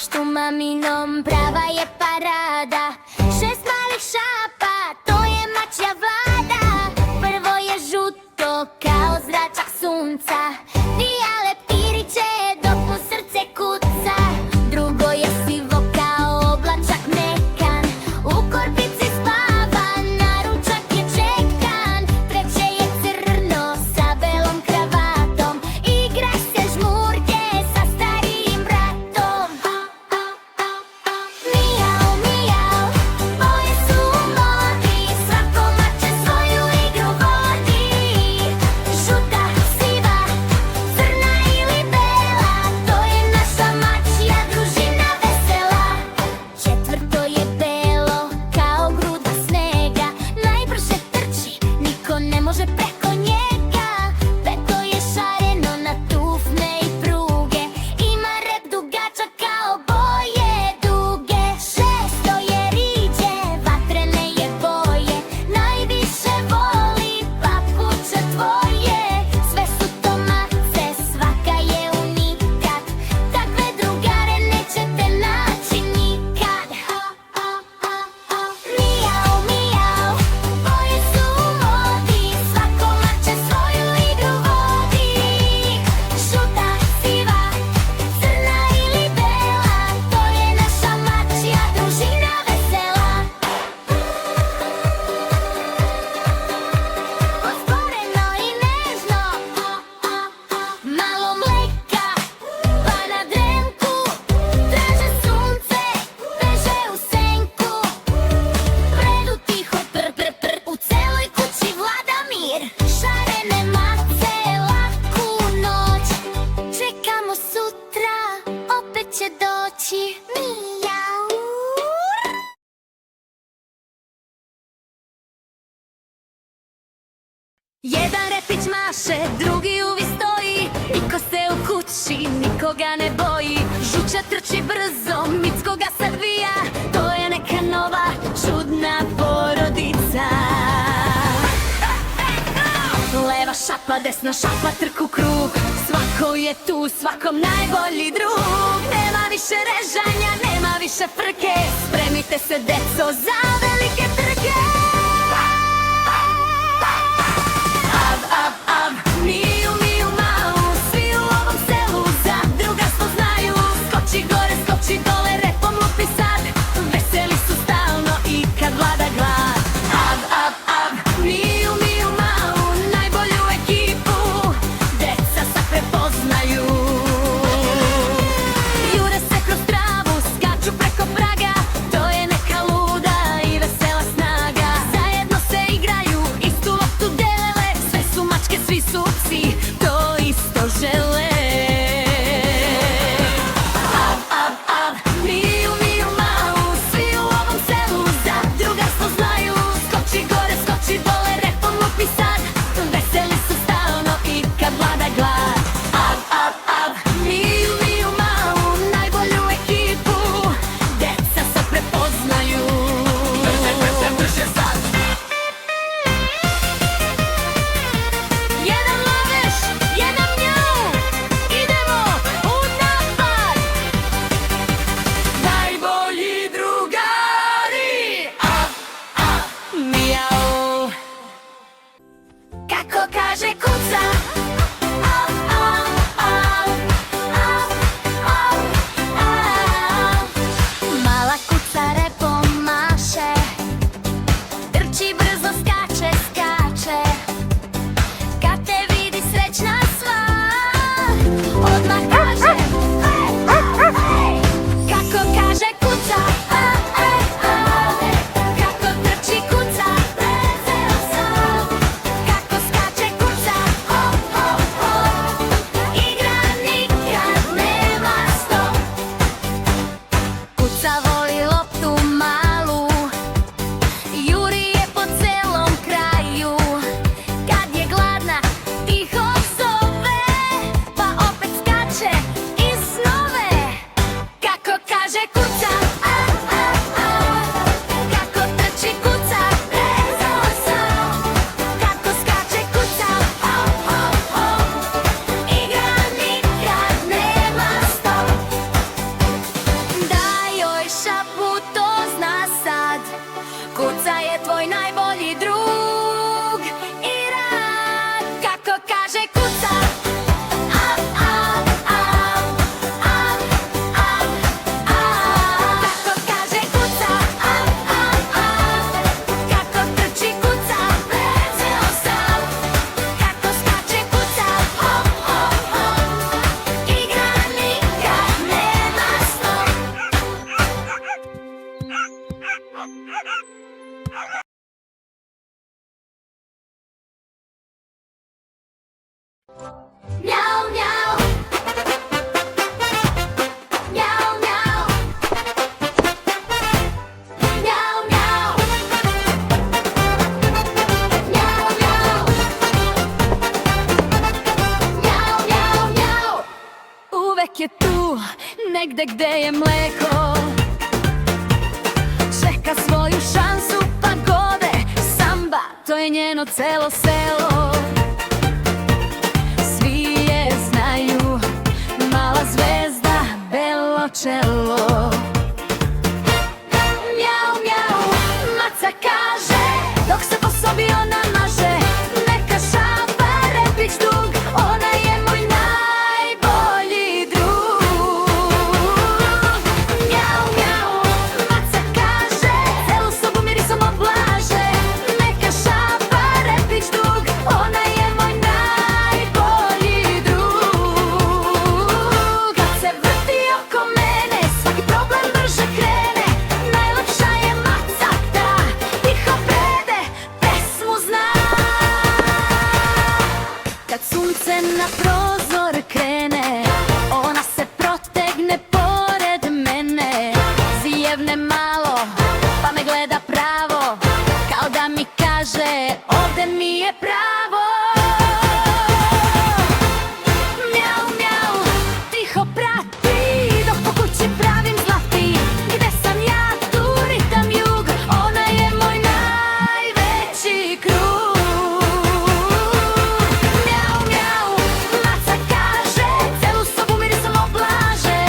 dvorištu maminom prava je parada. 6 malih šapa, to je mačja vlada. Prvo je žuto kao zračak sunca, vija leptiriće dok mu srce kuca. Drugo je sivo kao oblačak mekan, u korpici spava, na ručak je čekan. Treće je crno sa belom kravatom, igraš se žmurke sa starijim bratom. Mijau, mijau, boje su u modi, svako mače svoju igru vodi. Žuta, siva, crna ili bela, to je naša mačja družina vesela. Četvrto je belo kao gruda snega, najbrže trči, niko ne može preko njega. Peto je šareno na tufne i pruge, ima rep dugačak kao boje duge. Šesto je riđe, vatrene je boje, najviše voli papuče tvoje. Sve su to mace, svaka je unikat, takve drugare nećete naći nikad. Mijau, mijau, boje su u modi, svako mače svoju igru vodi. Žuta, siva, crna ili bela, to je naša mačja družina vesela. Otvoreno i nežno, malo mleka, pa na drenku, traže sunce, beže u senku. Vredu tiho pr pr pr, u celoj kući vlada mir. Šarene mace, laku noć, čekamo sutra, opet će doći. Mijau. Jedan repić maše, drugi uvijek stoji, niko se u kući nikoga ne boji. Žuča trči brzo, Micko ga sad vija, to je neka nova čudna porodica. Leva šapa, desna šapa, trku krug, svako je tu, svakom najbolji drug. Nema više režanja, nema više frke, spremite se deco za velike trke. Av, av, av, miju, miju, mau, svi u ovom selu za drugarstvo znaju. Skoči gore, skoči dole, repom lupi sad, veseli su stalno i kad vlada glad. Av, av, av, miju, miju, mau, najbolju ekipu deca sad prepoznaju. Jure se kroz travu, skaču preko praga, to je neka luda i vesela Mjau, mjau. Mjau, mjau. Mjau, mjau. Mjau, mjau. Mjau, mjau, mjau. Uvek je tu, negde gde je mleko. Čeka svoju šansu pa gode. Samba, to je njeno celo selo. Svi je znaju, mala zvezda, belo čelo. Mjau, mjau, maca kaže, dok se po sobi ona maže. Neka šapa repić dug, ona je moj najbolji drug. Mjau, mjau, maca kaže, celu sobu mirisom oblaže. Neka šapa repić dug, ona je moj najbolji drug. Kad se vrti oko mene, svaki problem brže krene. Najlepša je maca ta, tiho prede, pesmu zna. Kad sunce na prozor krene, ona se protegne pored mene. Zijevne malo, pa me gleda pravo, kao da mi kaže, ovde mi je pravo. Mjau, mjau, tiho prati, dok po kući pravim zlati. Gde sam ja, tu ritam jug, ona je moj najveći krug. Mjau, mjau, maca kaže, celu sobu mirisom oblaže.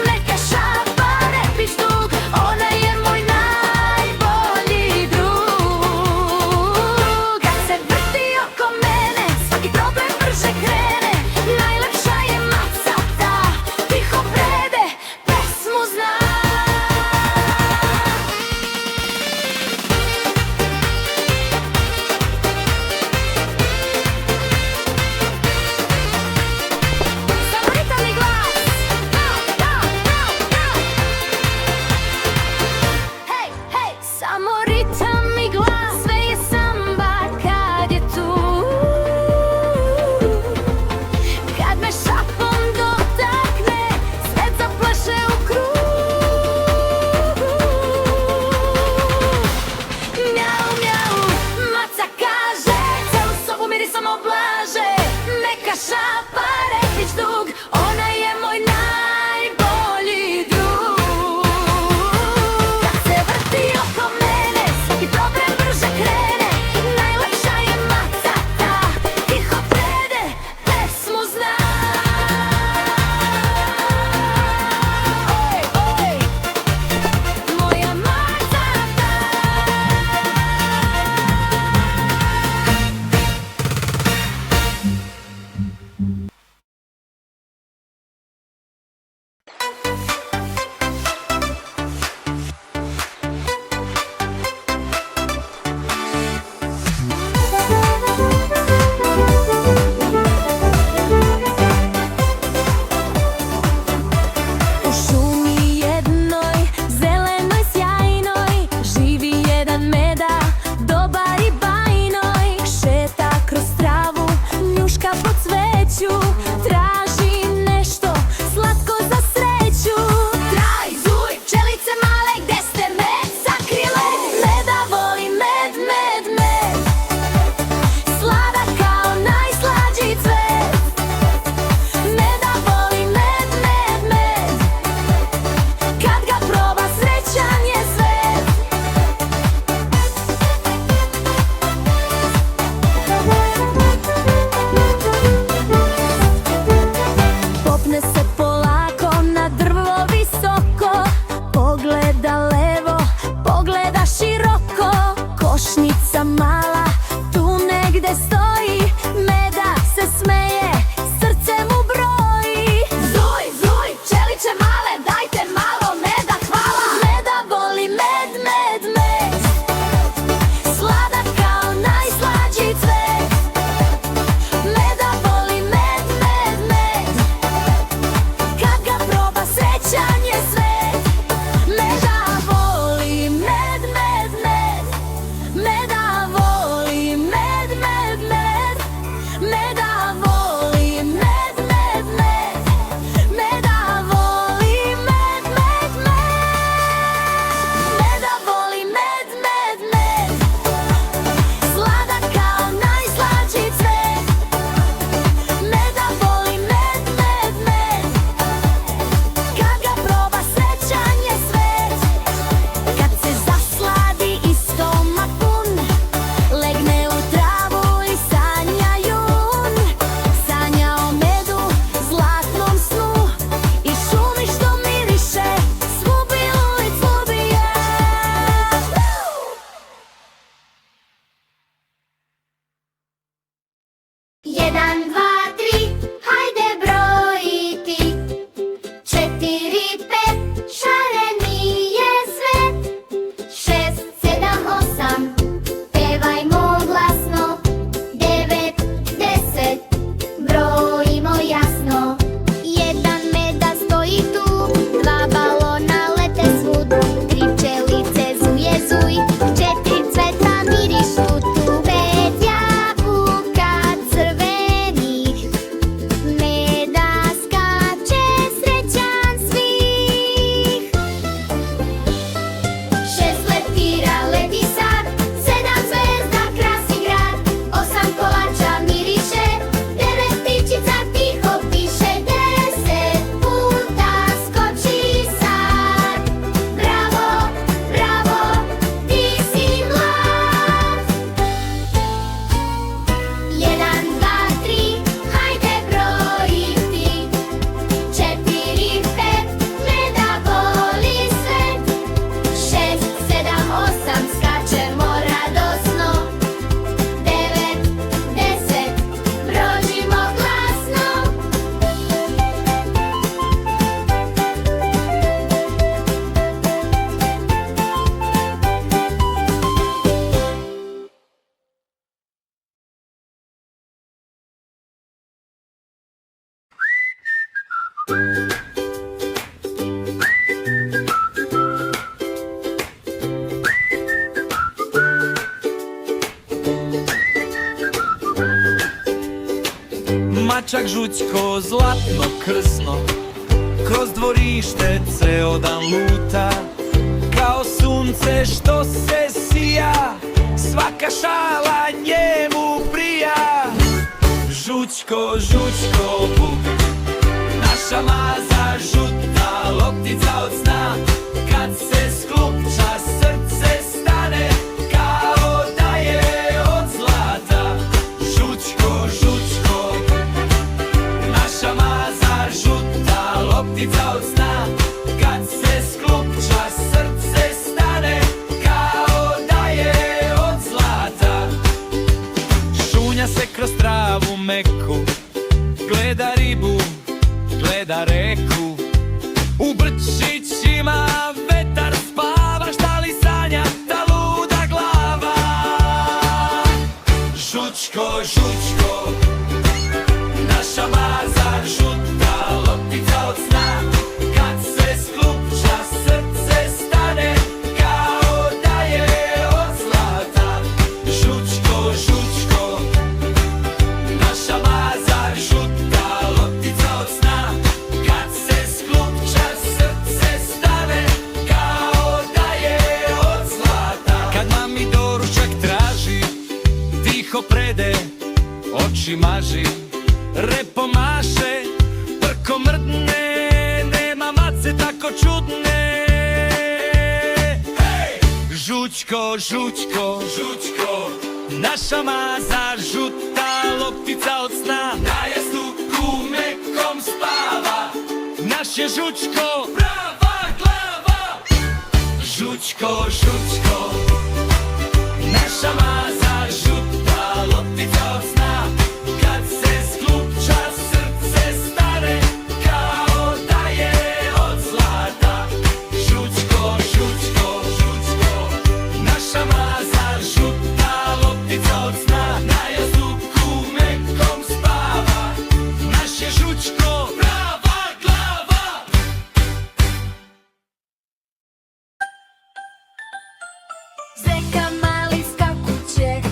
Neka šapa repić dug, ona je moj najbolji drug. Kad se vrti oko mene, svaki problem brže krene. Najlepša je maca ta, tiho prede, pesmu zna. Samo ritam i glas. Hej, hej, samo ritam i glas. Sve je samba kad je tu. Kad me šapom dotakne, svet zapleše u krug. Mjau, mjau, maca kaže, celu sobu mirisom oblaže. Neka šapa repić dug, ona je moj najbolji drug. Kad se vrti oko mene, svaki problem brže krene. Najlepša je maca ta, tiho prede, pesmu zna. Oj, oj, moja maca ta. U šumi jednoj, zelenoj, sjajnoj, živi jedan meda, dobar i bajnoj. Šeta kroz travu, njuška po cveću, traži nešto slatko za sreću. Traj, zuj, pčelice male, gde ste med sakrile? Meda voli med, med, med, sladak kao najslađi cvet. Meda voli med, med, med, kad ga proba srećan je svet. Popne se polako na drvo visoko, pogleda levo, pogleda široko. Košnica mala, tu negde stoji, meda se smeje, srce mu broji. Zuj, zuj, pčelice male, dajte malo meda, hvala. Meda voli med, med, med, sladak kao najslađi cvet. Meda voli med, med, med, kad ga proba srećan je svet. Meda voli med, med, med, meda voli med, med, med. 1, 2, 3, hajde brojiti. 4, 5, šareni je svet. 6, 7, 8, pevajmo glasno. 9, 10, brojimo jasno. 1 meda stoji tu, 2 balona lete svud. 3 pčelice zuje zuj, 4 cveta mirišu tu. 5 jabuka crvenih, meda skače srećan svih. 6 leptira leti sad, 7 zvezda krasi grad. 8 kolača miriše, 9 ptičica tiho piše. 10 puta skoči sad. Bravo, bravo, ti si mlad. 1, 2, 3, hajde brojiti. 4, 5, meda boli svet. 6, 7, 8, skačemo radosno. 9, 10, brojimo glasno. Mačak Žućko zlatno krsno kroz dvorište ceo dan luta, kao sunce što se sija, svaka šala njemu prija. Žućko, Žućko buk, naša maza žuta, loptica od sna, kad se sklupča srce stane, kao da je od zlata. Žućko, Žućko, naša maza žuta, loptica od sna, kad se sklupča srce stane, kao da je od zlata. Šunja se kroz travu meku, gleda ribu, gleda reku. U brčićima vetar spava, šta li sanja ta luda glava? Žućko, Žućko, naša maza žuta, loptica od sna, kad se sklupča srce stane, kao da je od zlata. Žućko, Žućko, naša maza žuta, loptica od sna, kad se sklupča srce stane, kao da je od zlata. Kad mami doručak traži, tiho prede, oči maži, repo maše, prko mrdne, nema mace tako čudne. Hej! Žućko, Žućko, Žućko, naša maza žuta, loptica od sna, na jastuku mekom spava. Naš je Žućko prava glava. Žućko, Žućko, naša maza žuta, loptica od sna, kad se sklupča srce stane, kao da je od zlata. Žućko, Žućko, Žućko, naša maza žuta, loptica od sna, na jastuku mekom spava. Naš je Žućko prava glava. Zeka mali skakuće,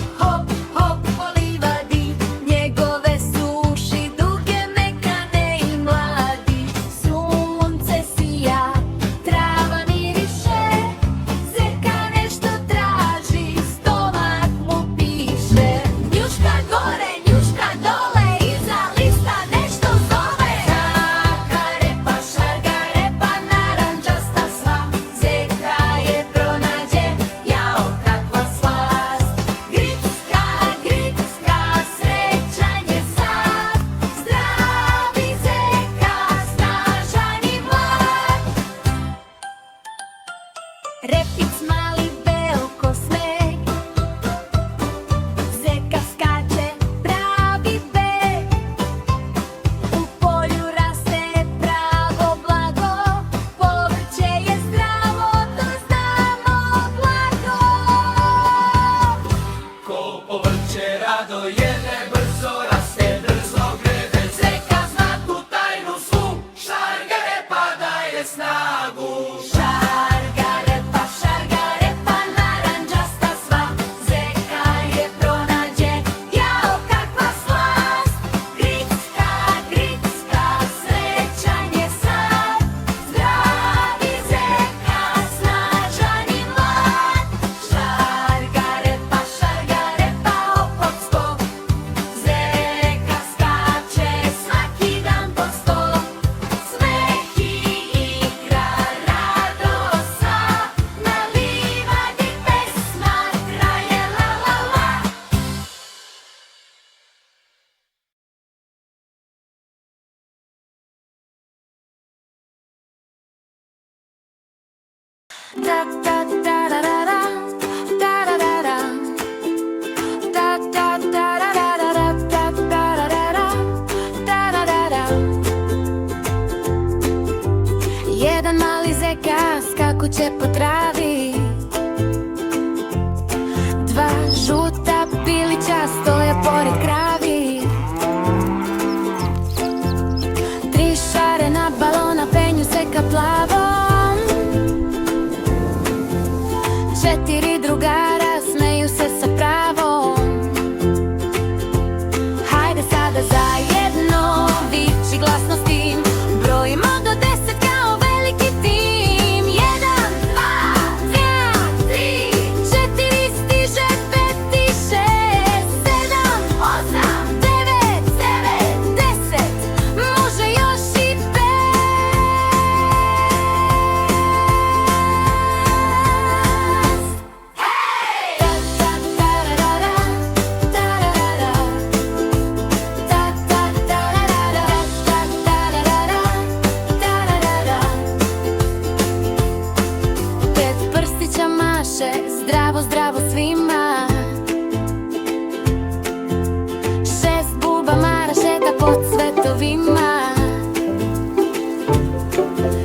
Rado jede, brzo raste, drzo grede. Zeka zna tu tajnu svu, šarga repa daje snagu. Šarga repa, naranđasta sva. Zeka je pronađe, jao kakva slast. Gricka, srećan je sad. Zdravi zeka, snažan i mlad. Šarga repa, opod skok. Zeka skače svaki dan pod sto. Smeh i igra, radost sva. Na livadi pesma traje la la la. Da da da da da da, da da da da. Da da da da da da da, da da da da da, da da da. Jedan mali zeka skakuće po travi. Dva žuta pilića stoje pored kravi. Tri šarena balona penju se ka plavom. Četiri drugara smeju se sa pravom. Hajde sada zajedno, viči glasno s tim. Brojimo do 10 kao veliki tim. 1, 2, 3, 4, stiže 5 i 6, 7, 8, 9, 10. Može još i 5. Pet prstića maše, zdravo, zdravo svima. 6 bubamara šeta po cvetovima.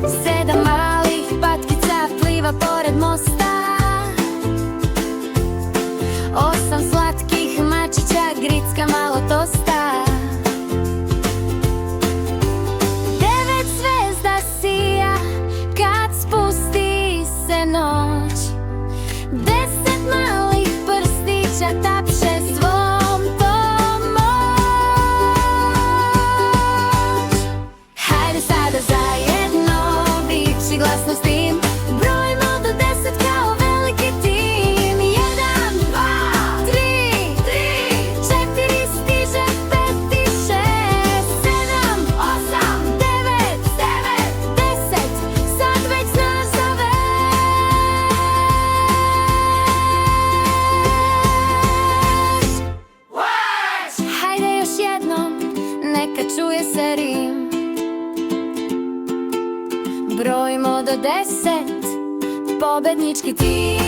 7 malih patkica pliva pored mosta. 8 slatkih mačića gricka malo tosta. 9 zvezda sija kad spusti se noć. 10 malih prstića tapše svom pomoć. Hajde sada zajedno, viči glasno s tim. Brojimo do 10 kao veliki tim. 1, 2, 3, 4, stiže 5 i 6, 7, 8, 9, 10. Sad već znaš za već. Hajde još jednom, neka čuje se rim. Brojimo do 10, pobednički tim. 1,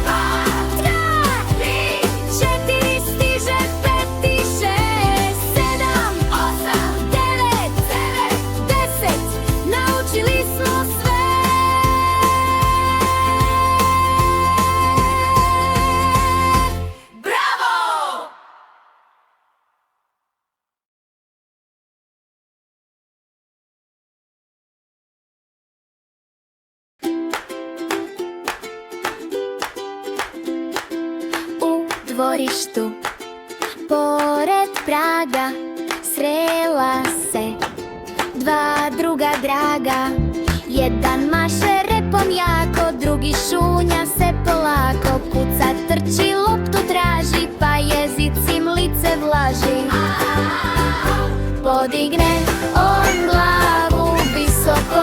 2, 3, 4, stiže 5 i 6, 7, 8, 9, 10. Naučili smo sve. Bravo! U dvorištu pored praga srela se dva druga draga. Jedan maše repom jako, drugi šunja se polako. Kuca, trči, loptu traži, pa jezicim lice vlaži. Podigne on glavu visoko,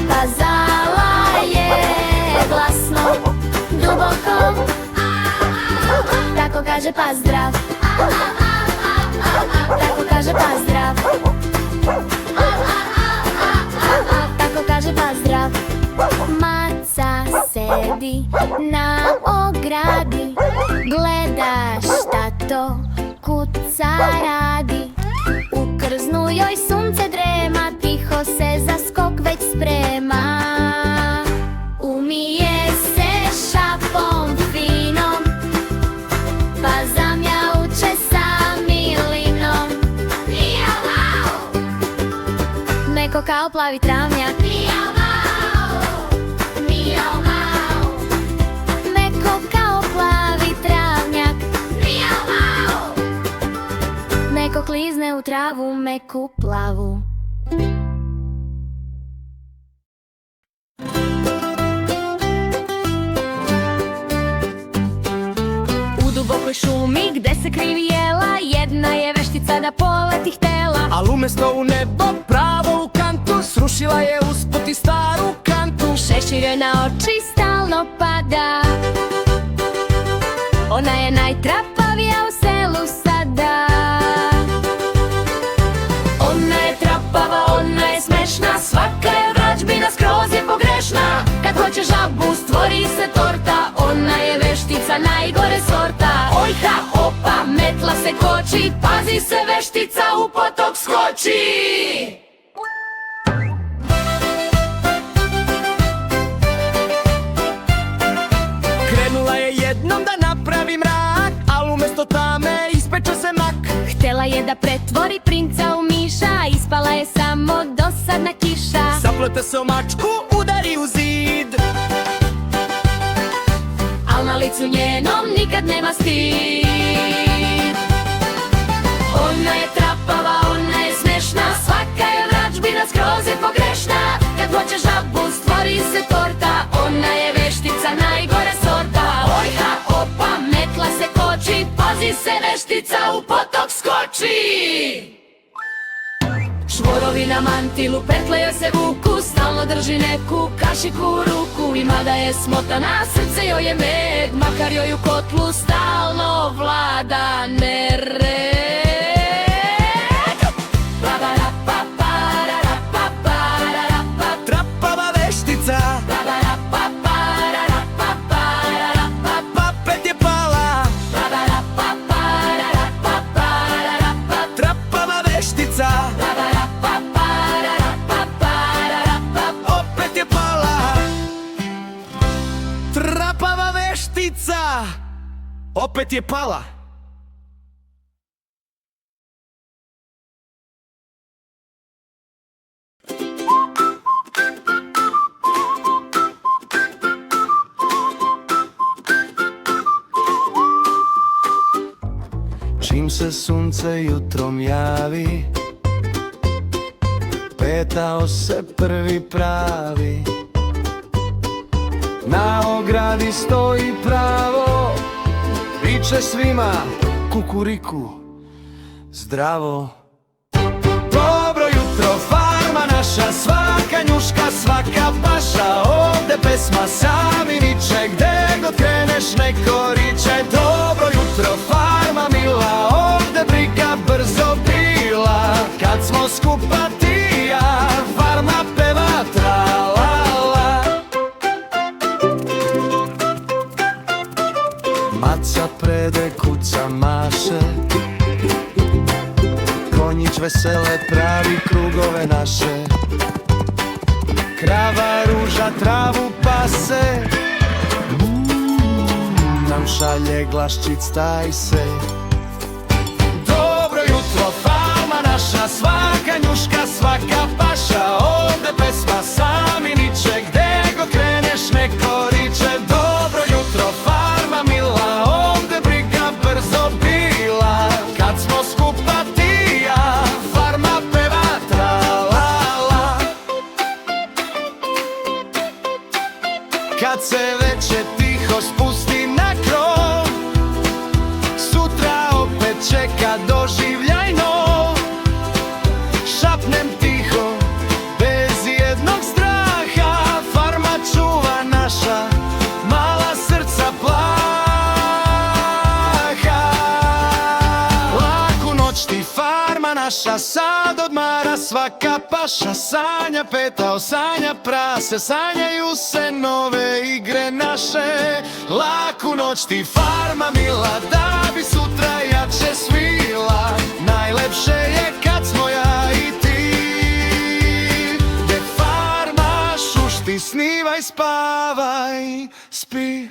pa zalaje glasno, duboko. Tako kaže pa zdrav, tako kaže pa zdrav, tako kaže pa zdrav. Maca sedi na ogradi, gleda šta to kuca radi. U krznu joj sunce drema, tiho se za skok već sprema. kao plavi travnjak. Mijau, mau, mijau, mau. Meko kao plavi travnjak. Mijau, mau. Neko klizne u travu meku plavu. U dubokoj šumi gde se krivi jela, jedna je veštica da poleti htela. Al umesto u nebo pravo u kantu, srušila je usput i staru kantu. Šešir joj na oči stalno pada, ona je najtrapavija u selu sada. Ona je trapava, ona je smešna, svaka je vrađbina, skroz je pogrešna. Kad hoće žabu stvori se torta, ona je veštica najgore sorta. Ojha, opa, metla se koči, pazi se veštica u potok skoči. Krenula je jednom da napravi mrak, al umesto tame ispeče se mak. Htela je da pretvori princa u miša, ispala je samo dosadna kiša. Saplete se o mačku, udari u zid, Al na licu njenom nikad nema stid. Ona je trapava, ona je smešna, svaka je vrađbina, skroz je pogrešna. Kad hoće žabu stvori se torta, ona je veštica najgore sorta. Ojha, opa, metla se koči, pazi se veštica u potok skoči. Švorovi na mantilu petle joj se vuku, stalno drži neku kašiku u ruku. I mada je smotana, srce joj je med, makar joj u kotlu stalno vlada nered. trapava veštica, opet je pala. Trapava veštica, opet je pala. Trapava veštica, opet je pala. Čim se sunce jutrom javi, petao se prvi pravi. Na ogradi stoji pravo, viče svima kukuriku, zdravo. Dobro jutro farma naša, svaka njuška, svaka paša. Ovde pesma sami viče, gde god kreneš neko riče. Dobro jutro farma mila, ovde briga brzo bila. Kad smo skupa ti i ja, farma peva tra-la-la. Maca prede kuca maše, konjić vesele pravi krugove naše. Krava ruža travu pase, nam šalje glaščic taj se. Dobro jutro farma naša, svaka njuška, svaka paša. Ovde pesma sami niče, gde god kreneš neko riče. Dobro jutro farma mila, ovde briga brzo bila. Kad smo skupa ti i ja, farma peva tra-la-la. Kad se veče tiho spusti na krov, sutra opet čeka doživljaj nov. Šapnem tiho, bez jednog straha, farma čuva naša mala srca plaha. Laku noć ti farma naša, sad odmara svaka paša. Sanja petao, sanja prase, sanjaju se nove igre naše. Laku noć ti farma mila, da bi sutra jače svila. Najlepše je kad smo ja i ti, gde farma šušti, snivaj, spavaj, spi.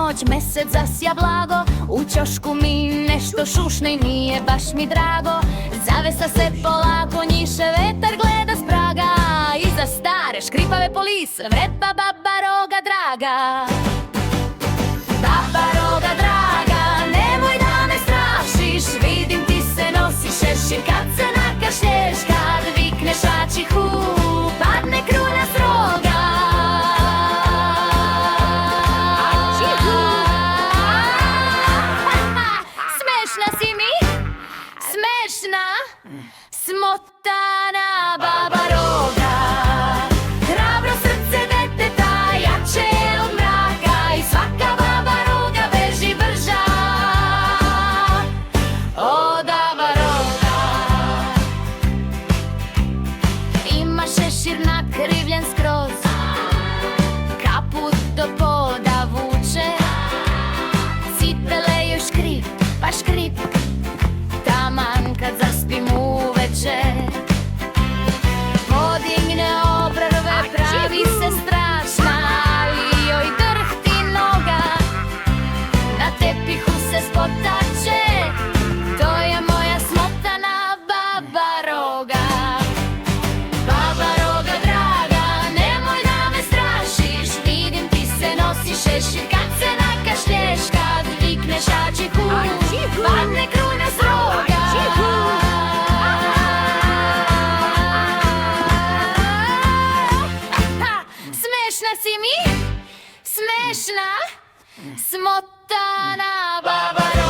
noć, mesec zasja blago. U ćošku mi nešto šušne i nije baš mi drago. Zavesa se polako njiše, vetar gleda s praga. Iza stare škripave polis vrepa baba Roga draga. Baba Roga draga, nemoj da me strašiš. Vidim ti se nosiš šešir kad se nakašlješ. Kad vikneš ačihu, padne kruna s roga. Smešna si mi, smešna, smotana baba Roga. Hrabro srce deteta jače je od mraka. I svaka baba Roga beži brža od baba Roga. Ima šešir nakrivljen skroz, kaput do poda vuče. Cipele joj škrip, pa škrip, taman kad zaspim uveče. Podigne obrve, pravi se strašna, ali joj drhti noga. Na tepihu se spotače, to je moja smotana baba Roga. Baba Roga draga, nemoj da me strašiš. Vidim ti se nosiš šešir kad se nakašlješ. Kad vikneš ačihu, padne kruna s roga. Smešna si mi, smešna, smotana baba Roga.